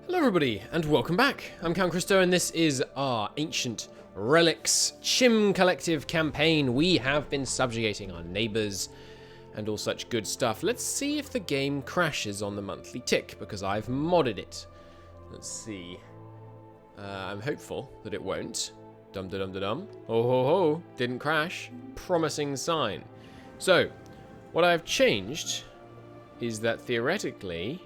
Hello everybody, and welcome back. I'm Count Christo, and this is our Ancient Relics Chimm Collective campaign. We have been subjugating our neighbours and all such good stuff. Let's see if the game crashes on the monthly tick, because I've modded it. Let's see. I'm hopeful that it won't. Dum-da-dum-da-dum. Ho ho ho, didn't crash. Promising sign. So, what I've changed is that theoretically...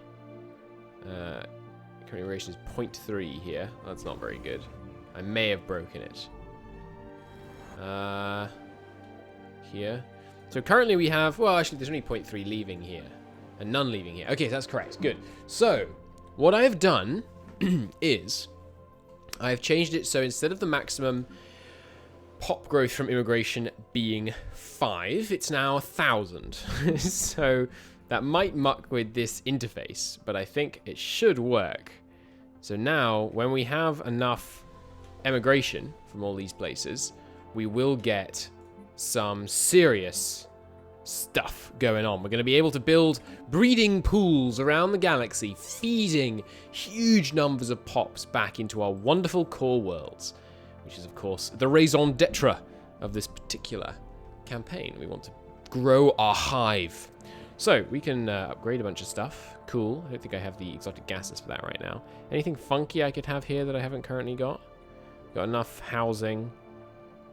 duration is 0.3 here. That's not very good. I may have broken it. Here. So currently we have... Well, actually, there's only 0.3 leaving here. And none leaving here. Okay, that's correct. Good. So, what I have done is... I have changed it so instead of the maximum pop growth from immigration being 5, it's now 1,000. So, that might muck with this interface, but I think it should work. So now, when we have enough emigration from all these places, we will get some serious stuff going on. We're going to be able to build breeding pools around the galaxy, feeding huge numbers of pops back into our wonderful core worlds, which is, of course, the raison d'etre of this particular campaign. We want to grow our hive. So, we can upgrade a bunch of stuff. Cool. I don't think I have the exotic gases for that right now. Anything funky I could have here that I haven't currently got? Got enough housing.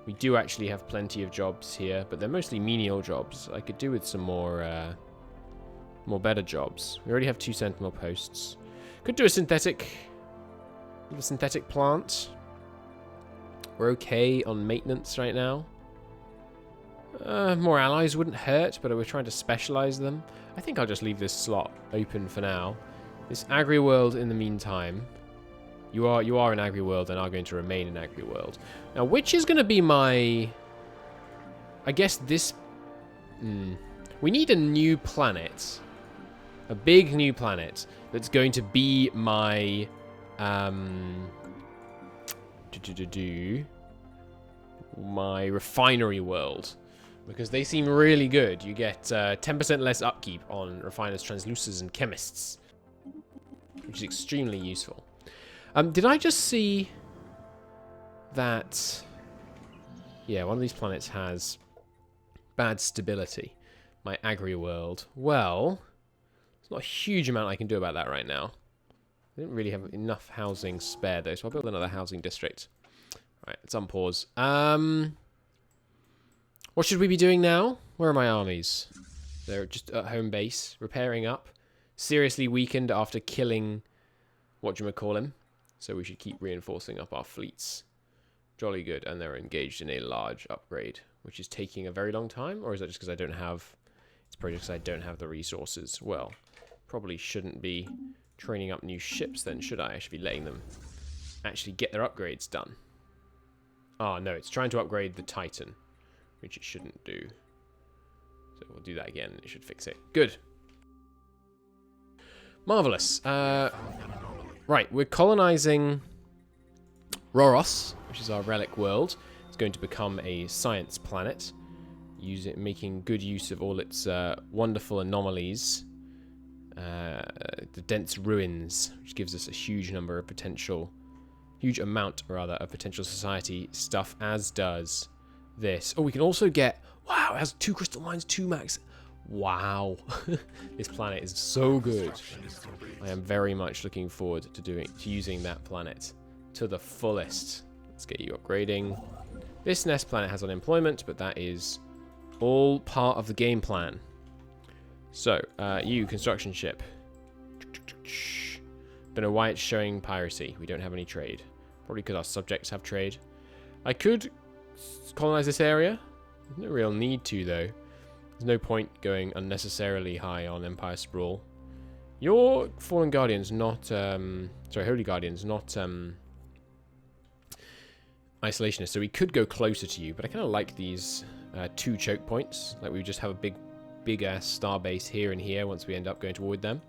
We do actually have plenty of jobs here, but they're mostly menial jobs. I could do with some more better jobs. We already have 2 sentinel posts. Could do a synthetic plant. We're okay on maintenance right now. More allies wouldn't hurt, but we're trying to specialize them. I think I'll just leave this slot open for now. This Agra World, in the meantime, you are in Agra World and are going to remain in Agra World. Now, which is going to be my... I guess this... We need a new planet. A big new planet that's going to be my... my refinery world. Because they seem really good. You get 10% less upkeep on refiners, translucers, and chemists. Which is extremely useful. Did I just see that... Yeah, one of these planets has bad stability. My Agra World. Well, there's not a huge amount I can do about that right now. I didn't really have enough housing spare, though, so I'll build another housing district. Right, let's unpause. What should we be doing now? Where are my armies? They're just at home base, repairing up. Seriously weakened after killing whatchamacallhim. So we should keep reinforcing up our fleets. Jolly good. And they're engaged in a large upgrade, which is taking a very long time. Or is that just because I don't have... It's probably just because I don't have the resources. Well, probably shouldn't be training up new ships then, should I? I should be letting them actually get their upgrades done. Oh, no, it's trying to upgrade the Titan, which it shouldn't do. So we'll do that again, and it should fix it. Good. Marvelous. Right, we're colonizing Roros, which is our relic world. It's going to become a science planet, making good use of all its wonderful anomalies. The dense ruins, which gives us a huge amount of potential society stuff, as does this. Oh, we can also get... Wow, it has 2 crystal mines, 2 max. Wow. This planet is so good. I am very much looking forward to using that planet to the fullest. Let's get you upgrading. This nest planet has unemployment, but that is all part of the game plan. So, you, construction ship. Don't know why it's showing piracy. We don't have any trade. Probably because our subjects have trade. I could colonize this area. There's no real need to, though. There's no point going unnecessarily high on Empire Sprawl. Your Fallen Guardians, not... sorry, Holy Guardians, not... Isolationists. So we could go closer to you, but I kind of like these 2 choke points. Like, we just have a big-ass star base here and here once we end up going toward them.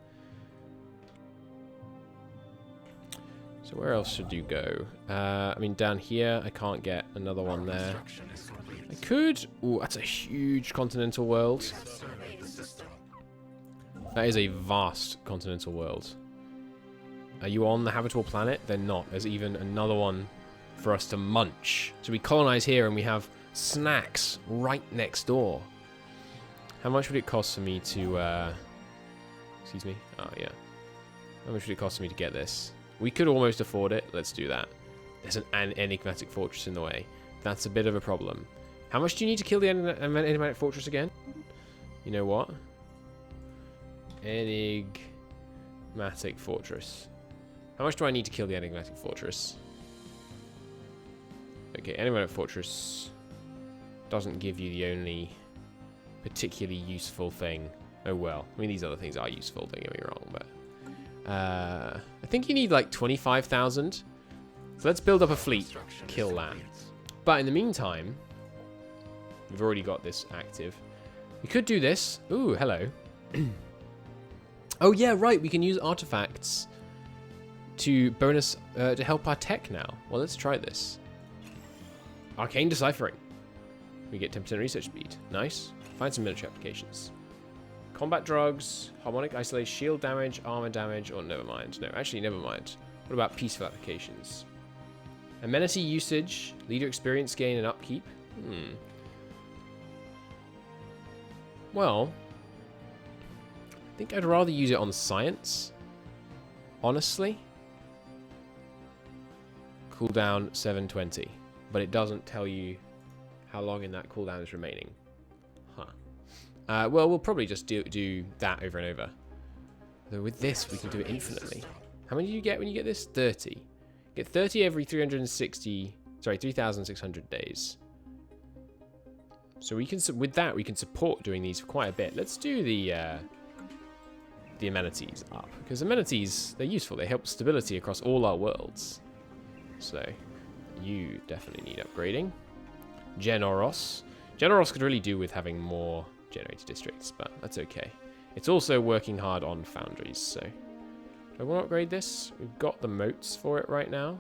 So where else should you go? I mean, down here, I can't get another one there. I could... Ooh, that's a huge continental world. That is a vast continental world. Are you on the habitable planet? They're not. There's even another one for us to munch. So we colonize here and we have snacks right next door. How much would it cost for me to... excuse me? Oh, yeah. How much would it cost for me to get this? We could almost afford it. Let's do that. There's an enigmatic fortress in the way. That's a bit of a problem. How much do you need to kill the enigmatic fortress again? You know what? Enigmatic fortress. How much do I need to kill the enigmatic fortress? Okay, enigmatic fortress doesn't give you the only particularly useful thing. Oh well. I mean, these other things are useful, don't get me wrong, but... I think you need like 25,000. So let's build up a fleet. Kill that. But in the meantime, we've already got this active. We could do this. Ooh, hello. Oh yeah, right. We can use artifacts to bonus to help our tech now. Well, let's try this. Arcane deciphering. We get 10% research speed. Nice. Find some military applications. Combat drugs, harmonic isolate, shield damage, armor damage, or never mind. No, actually, never mind. What about peaceful applications? Amenity usage, leader experience gain and upkeep. Well, I think I'd rather use it on science. Honestly. Cooldown 720. But it doesn't tell you how long in that cooldown is remaining. Huh. Well, we'll probably just do that over and over. Though with this, we can do it infinitely. How many do you get when you get this? 30. Get 30 every 3,600 days. So we can, with that, we can support doing these for quite a bit. Let's do the amenities up. Because amenities, they're useful. They help stability across all our worlds. So, you definitely need upgrading. Generos. Generos could really do with having more generator districts, but that's okay. It's also working hard on foundries, so... Do I want to upgrade this? We've got the moats for it right now.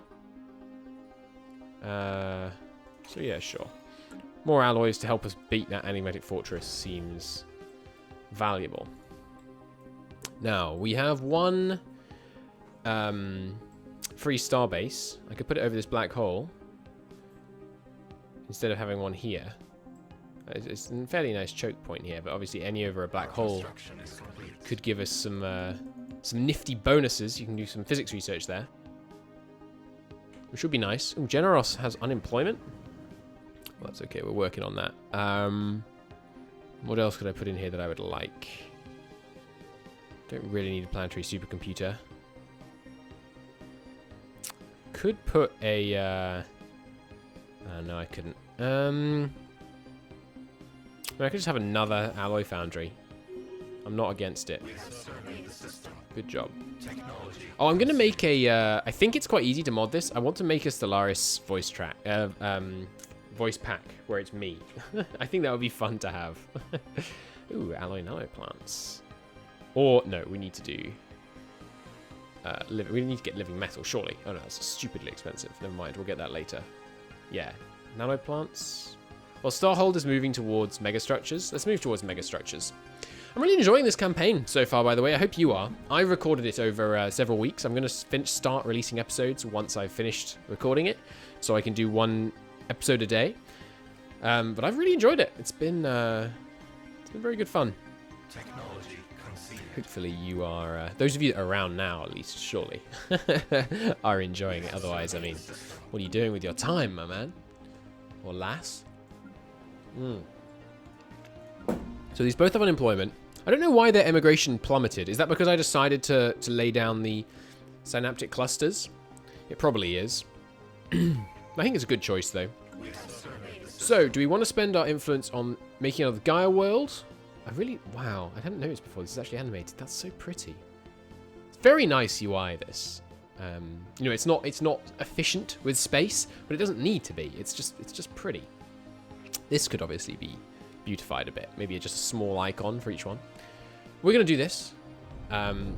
So yeah, sure. More alloys to help us beat that enigmatic fortress seems valuable. Now, we have one free star base. I could put it over this black hole instead of having one here. It's a fairly nice choke point here, but obviously any over a black hole could give us some nifty bonuses. You can do some physics research there, which would be nice. Ooh, Generos has unemployment. Well, that's okay. We're working on that. What else could I put in here that I would like? Don't really need a planetary supercomputer. Could put a... no, I couldn't. I could just have another alloy foundry. I'm not against it. Good job. Oh, I'm going to make a... I think it's quite easy to mod this. I want to make a Stellaris voice track. Voice pack where it's me. I think that would be fun to have. Ooh, alloy nanoplants. Or, no, we need to do... we need to get living metal, surely. Oh no, that's stupidly expensive. Never mind, we'll get that later. Yeah. Nanoplants. Well, Starhold is moving towards megastructures. Let's move towards megastructures. I'm really enjoying this campaign so far, by the way. I hope you are. I recorded it over several weeks. I'm going to start releasing episodes once I've finished recording it, so I can do one episode a day. But I've really enjoyed it. It's been very good fun. Hopefully you are, those of you that are around now, at least, surely, are enjoying it. Otherwise, I mean, what are you doing with your time, my man? Or lass? So these both have unemployment. I don't know why their immigration plummeted. Is that because I decided to lay down the synaptic clusters? It probably is. I think it's a good choice, though. So, do we want to spend our influence on making another Gaia World? Wow, I hadn't noticed before. This is actually animated. That's so pretty. It's very nice UI, this. You know, it's not efficient with space, but it doesn't need to be. It's just pretty. This could obviously be beautified a bit. Maybe just a small icon for each one. We're going to do this. And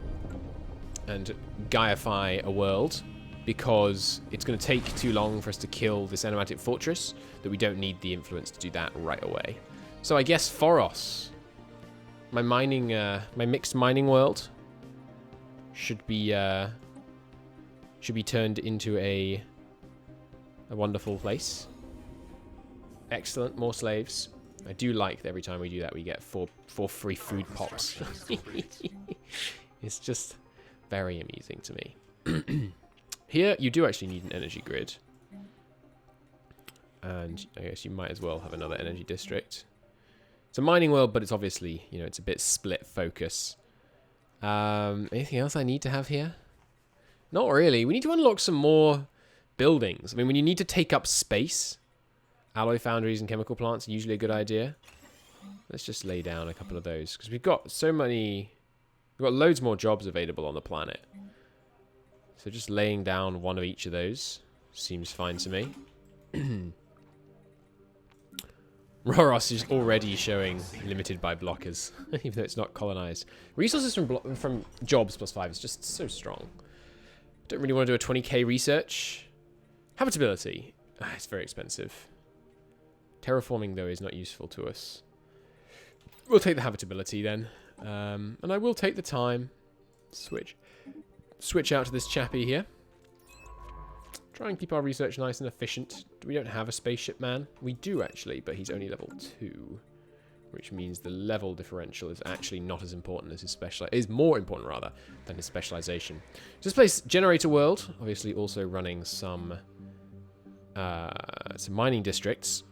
Gaiify a world, because it's going to take too long for us to kill this enigmatic fortress, that we don't need the influence to do that right away. So I guess Foros, my mixed mining world, should be should be turned into a wonderful place. Excellent, more slaves. I do like that every time we do that, we get four free food pops. It's just very amusing to me. Here, you do actually need an energy grid. And I guess you might as well have another energy district. It's a mining world, but it's obviously, you know, it's a bit split focus. Anything else I need to have here? Not really. We need to unlock some more buildings. I mean, when you need to take up space, alloy foundries and chemical plants are usually a good idea. Let's just lay down a couple of those, because we've got so many... We've got loads more jobs available on the planet. So just laying down one of each of those seems fine to me. Roros is already showing limited by blockers, even though it's not colonized. Resources from jobs +5 is just so strong. Don't really want to do a 20k research. Habitability. It's very expensive. Terraforming, though, is not useful to us. We'll take the habitability then. And I will take the time to switch out to this chappy here. Try and keep our research nice and efficient. We don't have a spaceship man. We do, actually, but he's only level 2. Which means the level differential is actually not as important as his specialization. Is more important, rather, than his specialization. This place, Generator World, obviously also running some mining districts.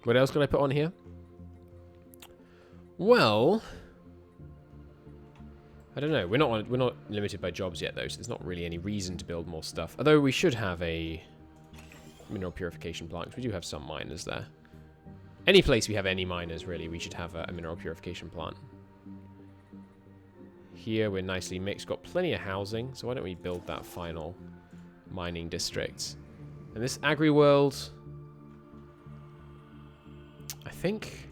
What else could I put on here? Well, I don't know. We're not limited by jobs yet, though, so there's not really any reason to build more stuff. Although we should have a mineral purification plant, because we do have some miners there. Any place we have any miners, really, we should have a mineral purification plant. Here we're nicely mixed, got plenty of housing, so why don't we build that final mining district? And this Agra World, I think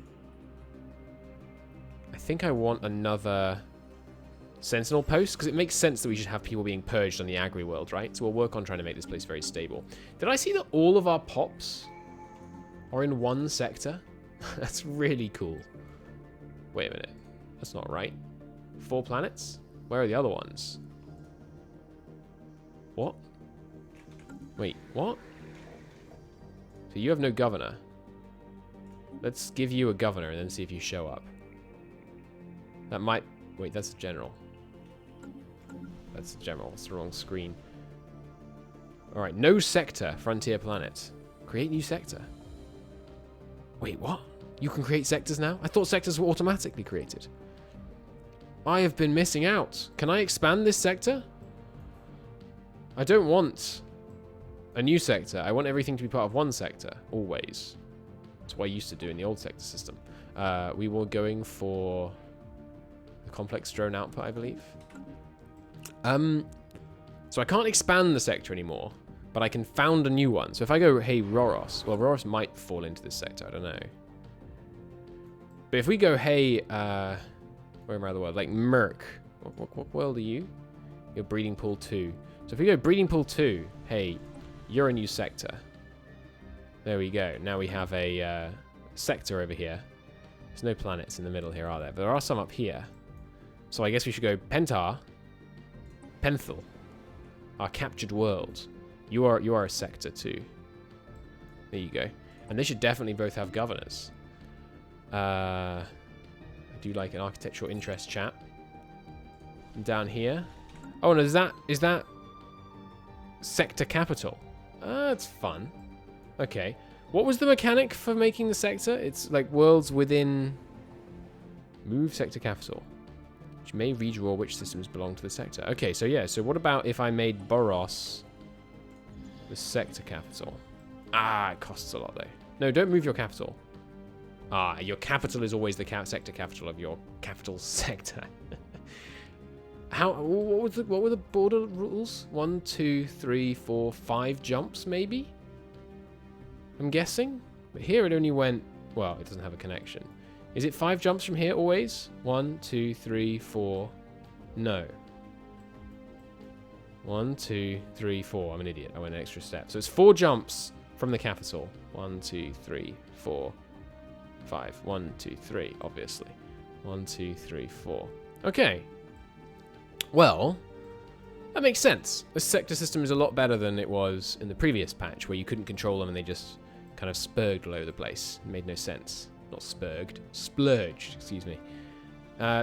I want another sentinel post, because it makes sense that we should have people being purged on the Agra World, right? So we'll work on trying to make this place very stable. Did I see that all of our pops are in one sector? That's really cool. Wait a minute. That's not right. 4 planets? Where are the other ones? What? Wait, what? So you have no governor. Let's give you a governor and then see if you show up. That might... Wait, that's a general. That's a general. It's the wrong screen. Alright, no sector. Frontier planet. Create new sector. Wait, what? You can create sectors now? I thought sectors were automatically created. I have been missing out. Can I expand this sector? I don't want a new sector. I want everything to be part of one sector. Always. That's what I used to do in the old sector system. We were going for the complex drone output, I believe. So I can't expand the sector anymore, but I can found a new one. So if I go, hey, Roros. Well, Roros might fall into this sector. I don't know. But if we go, hey, where am I in the world? Like Merc. What world are you? You're Breeding Pool 2. So if we go Breeding Pool 2, hey, you're a new sector. There we go. Now we have a sector over here. There's no planets in the middle here, are there? But there are some up here. So I guess we should go Pentar. Penthal. Our captured world. You are a sector too. There you go. And they should definitely both have governors. I do like an architectural interest chat. And down here. Oh, and is that sector capital? That's fun. Okay. What was the mechanic for making the sector? It's like worlds within... Move sector capital. Which may redraw which systems belong to the sector. Okay, so yeah. So what about if I made Boros the sector capital? Ah, it costs a lot though. No, don't move your capital. Ah, your capital is always the sector capital of your capital sector. What were the border rules? 1, 2, 3, 4, 5 jumps, maybe? I'm guessing. But here it only went... Well, it doesn't have a connection. Is it 5 jumps from here always? 1, 2, 3, 4... No. 1, 2, 3, 4. I'm an idiot. I went an extra step. So it's 4 jumps from the capital. 1, 2, 3, 4... 5. 1, 2, 3, obviously. 1, 2, 3, 4. Okay. Well, That makes sense. This sector system is a lot better than it was in the previous patch, where you couldn't control them and they just kind of spurged all over the place. It made no sense. Not spurged. Splurged, excuse me.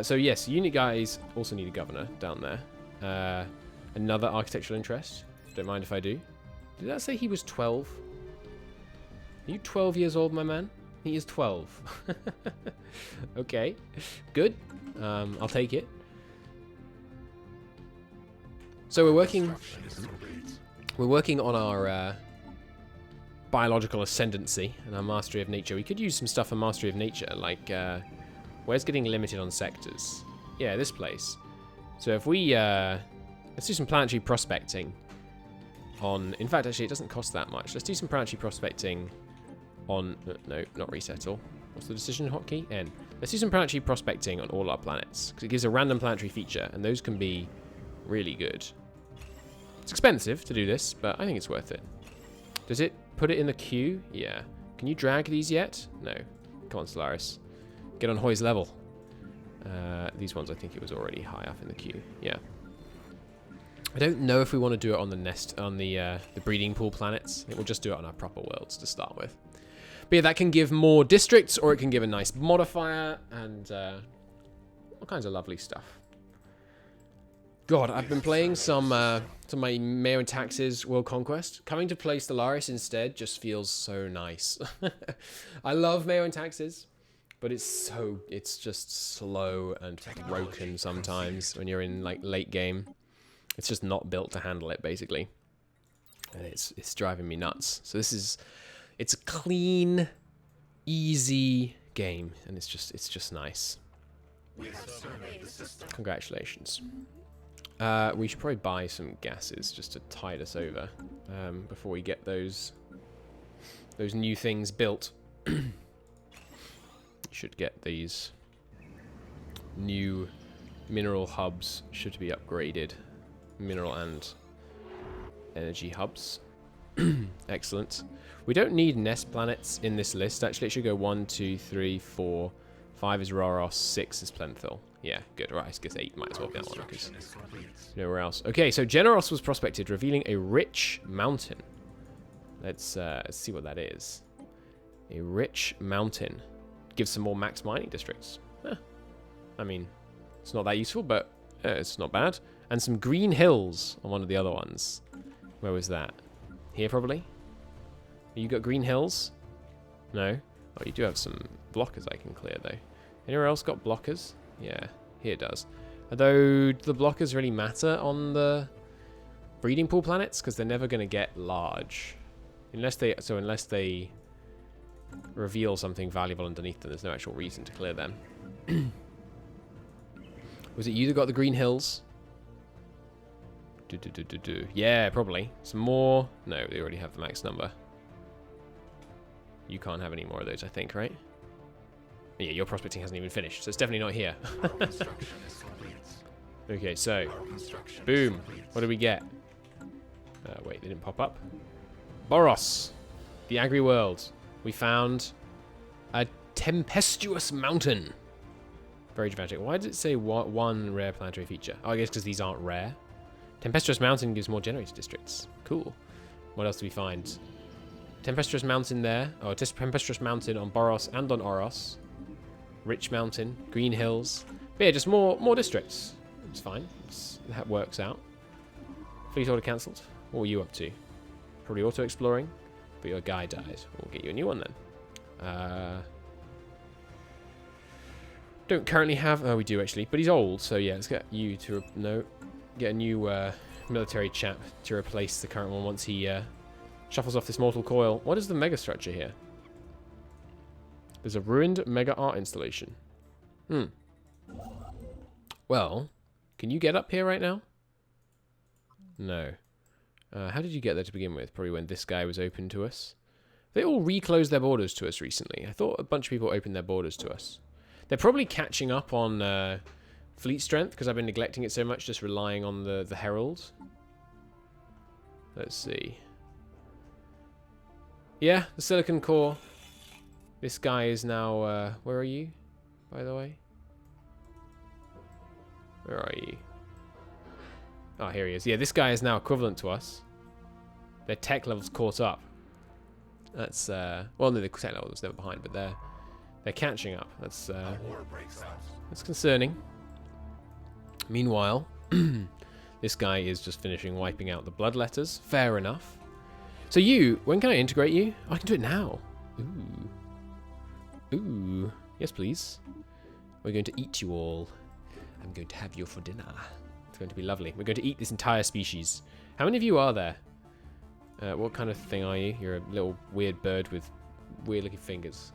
So yes, unit guys also need a governor down there. Another architectural interest. Don't mind if I do. Did that say he was 12? Are you 12 years old, my man? He is 12. Okay, good. I'll take it. So we're working on our biological ascendancy and our mastery of nature. We could use some stuff for mastery of nature, like where's getting limited on sectors? Yeah, this place. So if we let's do some planetary prospecting on. In fact, actually, it doesn't cost that much. Let's do some planetary prospecting on. No, not resettle. What's the decision hotkey? N. Let's do some planetary prospecting on all our planets because it gives a random planetary feature, and those can be really good. It's expensive to do this, but I think it's worth it. Does it put it in the queue? Yeah. Can you drag these yet? No. Come on, Stellaris. Get on Hoy's level. These ones, I think it was already high up in the queue. Yeah. I don't know if we want to do it on the nest, on the breeding pool planets. I think we'll just do it on our proper worlds to start with. But yeah, that can give more districts, or it can give a nice modifier, and all kinds of lovely stuff. God, I've been playing some my Mayo and Taxes World Conquest. Coming to play Stellaris instead just feels so nice. I love Mayo and Taxes, but it's just slow and broken sometimes when you're in like late game. It's just not built to handle it, basically, and it's driving me nuts. So it's a clean, easy game, and it's just nice. Congratulations. We should probably buy some gases just to tide us over before we get those new things built. Should get these new mineral hubs should be upgraded. Mineral and energy hubs. Excellent. We don't need nest planets in this list. Actually, it should go 1, 2, 3, 4, 5 is Raros, 6 is Plenthil. Yeah, good. Right, I guess 8 might as well be that one because nowhere else. Okay, so Generos was prospected, revealing a rich mountain. Let's see what that is. A rich mountain. Gives some more max mining districts. I mean, it's not that useful, but it's not bad. And some green hills on one of the other ones. Where was that? Here, probably? You got green hills? No? Oh, you do have some blockers I can clear, though. Anywhere else got blockers? Yeah, here it does. Although, do the blockers really matter on the breeding pool planets? Because they're never going to get large. Unless they reveal something valuable underneath them, there's no actual reason to clear them. Was it you that got the green hills? Yeah, probably. Some more. No, they already have the max number. You can't have any more of those, I think, right? Yeah, your prospecting hasn't even finished, so it's definitely not here. Okay, so boom. What do we get? Wait, they didn't pop up. Boros, the Agra World. We found a tempestuous mountain. Very dramatic. Why did it say one rare planetary feature? Oh, I guess because these aren't rare. Tempestuous mountain gives more generator districts. Cool. What else do we find? Tempestuous mountain there. Oh, tempestuous mountain on Boros and on Oros. Rich mountain, green hills. But yeah, just more districts. It's fine. That works out. Fleet order cancelled. What were you up to? Probably auto exploring. But your guy died. We'll get you a new one then. Don't currently have. Oh, we do actually, but he's old. So yeah, let's get you to get a new military chap to replace the current one once he shuffles off this mortal coil. What is the megastructure here? There's a ruined mega art installation. Well, can you get up here right now? No. How did you get there to begin with? Probably when this guy was open to us. They all reclosed their borders to us recently. I thought a bunch of people opened their borders to us. They're probably catching up on fleet strength because I've been neglecting it so much, just relying on the Herald. Let's see. Yeah, the Silicon Core. This guy is now... where are you, by the way? Where are you? Oh, here he is. Yeah, this guy is now equivalent to us. Their tech level's caught up. That's, well, no, the tech level was never behind, but they're catching up. That's concerning. Meanwhile, this guy is just finishing wiping out the bloodletters. Fair enough. So you, when can I integrate you? Oh, I can do it now. Ooh. Ooh. Yes, please. We're going to eat you all. I'm going to have you for dinner. It's going to be lovely. We're going to eat this entire species. How many of you are there? What kind of thing are you? You're a little weird bird with weird-looking fingers.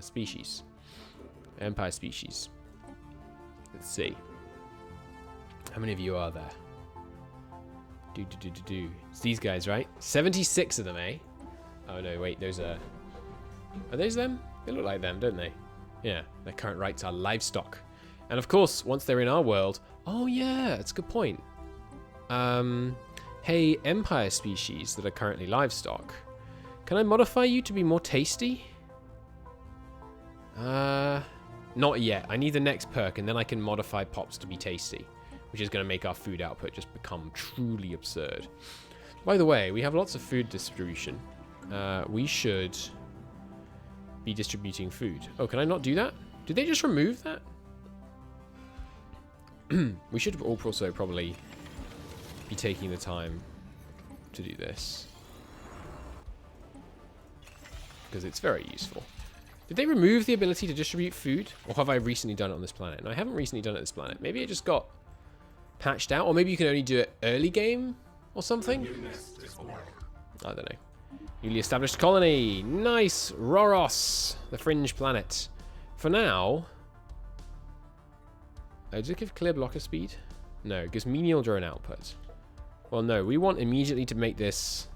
Species. Empire species. Let's see. How many of you are there? It's these guys, right? 76 of them, eh? Oh, no, wait. Those are... Are those them? They look like them, don't they? Yeah. Their current rights are livestock. And, of course, once they're in our world... Oh, yeah. That's a good point. Hey, Empire species that are currently livestock. Can I modify you to be more tasty? Not yet. I need the next perk, and then I can modify Pops to be tasty, which is going to make our food output just become truly absurd. By the way, we have lots of food distribution. We should be distributing food. Oh, can I not do that? Did they just remove that? We should also probably be taking the time to do this, because it's very useful. Did they remove the ability to distribute food? Or have I recently done it on this planet? No, I haven't recently done it on this planet. Maybe it just got patched out, or maybe you can only do it early game or something? I don't know. Newly established colony. Nice. Roros, the fringe planet. For now... does it give clear blocker speed? No, it gives menial drone output. Well, no, we want immediately to make this,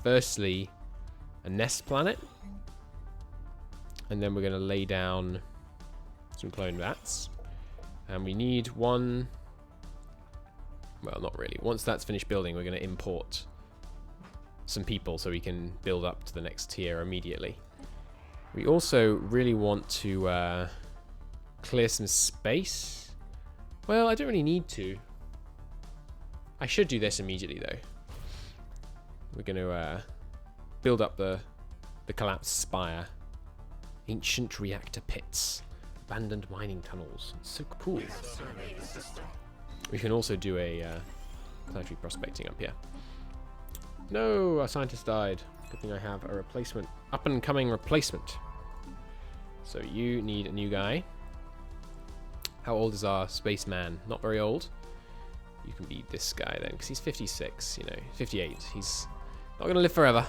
firstly, a nest planet. And then we're going to lay down some clone vats. And we need one... Well, not really. Once that's finished building, we're going to import some people so we can build up to the next tier immediately. We also really want to clear some space. Well, I don't really need to. I should do this immediately, though. We're going to build up the collapsed spire. Ancient reactor pits. Abandoned mining tunnels. It's so cool. We can also do a planetary prospecting up here. No, our scientist died. Good thing I have a replacement. Up and coming replacement. So you need a new guy. How old is our spaceman? Not very old. You can be this guy then, because he's 56, you know, 58. He's not going to live forever.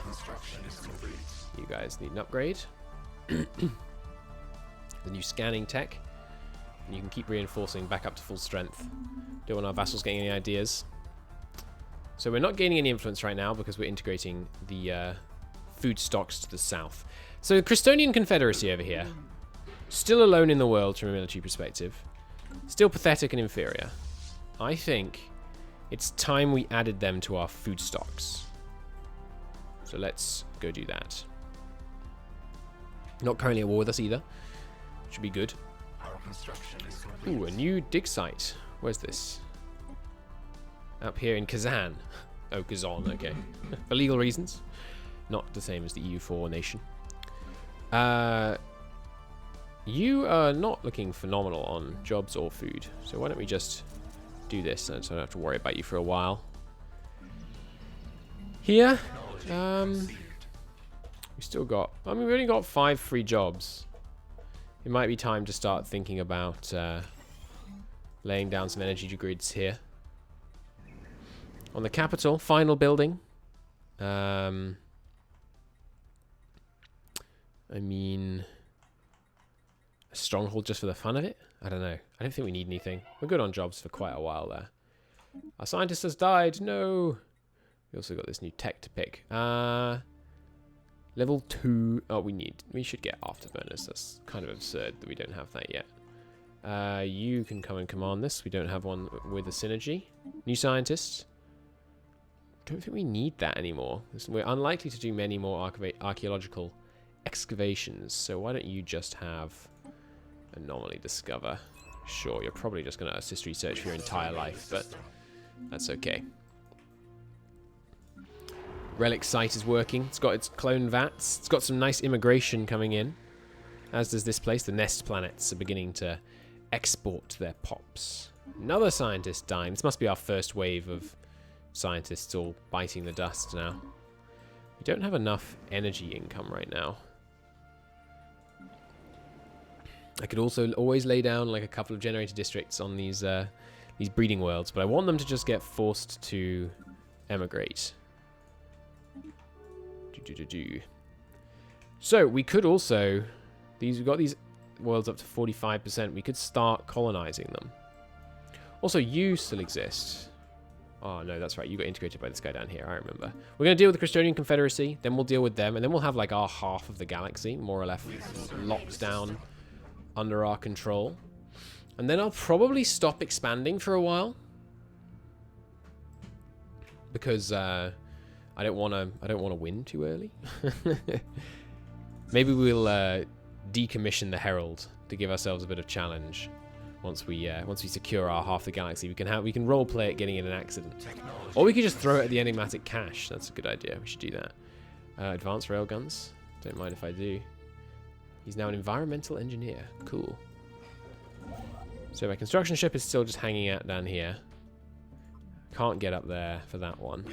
You guys need an upgrade. The new scanning tech. And you can keep reinforcing back up to full strength. Don't want our vassals getting any ideas. So we're not gaining any influence right now because we're integrating the food stocks to the south. So Crystonian Confederacy over here. Still alone in the world from a military perspective. Still pathetic and inferior. I think it's time we added them to our food stocks. So let's go do that. Not currently at war with us either. Should be good. Ooh, a new dig site. Where's this? Up here in Kazan. Oh, Kazan, okay. For legal reasons. Not the same as the EU4 nation. You are not looking phenomenal on jobs or food. So why don't we just do this so I don't have to worry about you for a while. Here. We still got... I mean, we only got 5 free jobs. It might be time to start thinking about laying down some energy grids here. On the capital, final building. I mean... a stronghold just for the fun of it? I don't know. I don't think we need anything. We're good on jobs for quite a while there. Our scientist has died. No. We also got this new tech to pick. Level 2. Oh, we should get afterburners. That's kind of absurd that we don't have that yet. You can come and command this. We don't have one with a synergy. New scientists. Don't think we need that anymore. We're unlikely to do many more archaeological excavations. So why don't you just have anomaly discover? Sure, you're probably just going to assist research for your entire life, but That's okay. Relics site is working. It's got its clone vats. It's got some nice immigration coming in. As does this place. The nest planets are beginning to export their pops. Another scientist dying. This must be our first wave of scientists all biting the dust now. We don't have enough energy income right now. I could also always lay down like a couple of generator districts on these breeding worlds, but I want them to just get forced to emigrate. So we could also, we've got these worlds up to 45%. We could start colonizing them. Also, you still exist. Oh no, that's right. You got integrated by this guy down here. I remember. We're going to deal with the Crystonian Confederacy. Then we'll deal with them, and then we'll have like our half of the galaxy more or less locked down under our control. And then I'll probably stop expanding for a while because I don't want to win too early. Maybe we'll decommission the Herald to give ourselves a bit of challenge. Once we secure our half the galaxy, we can role play it getting in an accident, or we could just throw it at the enigmatic cache. That's a good idea. We should do that. Advanced railguns. Don't mind if I do. He's now an environmental engineer. Cool. So my construction ship is still just hanging out down here. Can't get up there for that one.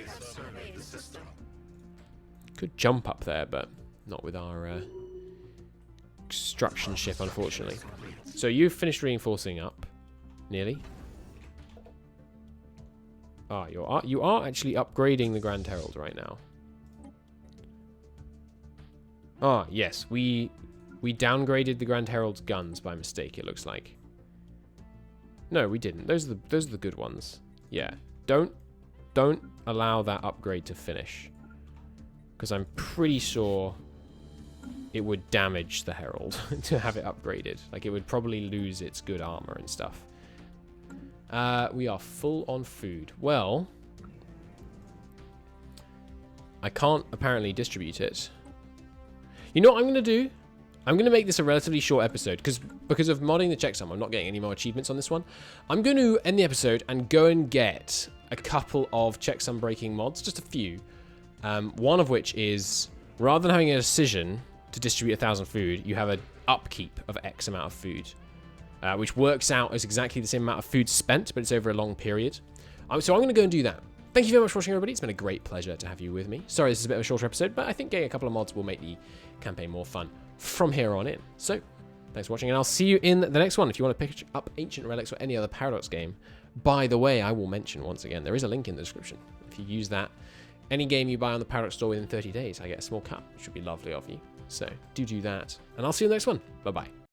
Could jump up there, but not with our construction ship, unfortunately. So you've finished reinforcing up, nearly. Ah, you are actually upgrading the Grand Herald right now. Ah, yes, we downgraded the Grand Herald's guns by mistake. It looks like. No, we didn't. Those are the good ones. Yeah, don't allow that upgrade to finish, because I'm pretty sure it would damage the Herald to have it upgraded. Like, it would probably lose its good armor and stuff. We are full on food. Well, I can't apparently distribute it. You know what I'm going to do? I'm going to make this a relatively short episode because of modding the checksum. I'm not getting any more achievements on this one. I'm going to end the episode and go and get a couple of checksum breaking mods, just a few. One of which is, rather than having a decision to distribute 1,000 food, you have an upkeep of X amount of food, which works out as exactly the same amount of food spent, but it's over a long period. So I'm going to go and do that. Thank you very much for watching, everybody. It's been a great pleasure to have you with me. Sorry this is a bit of a shorter episode, but I think getting a couple of mods will make the campaign more fun from here on in. So, thanks for watching, and I'll see you in the next one. If you want to pick up Ancient Relics or any other Paradox game, by the way, I will mention once again, there is a link in the description. If you use that, any game you buy on the Paradox store within 30 days, I get a small cut, which would be lovely of you. So, do that, and I'll see you in the next one. Bye-bye.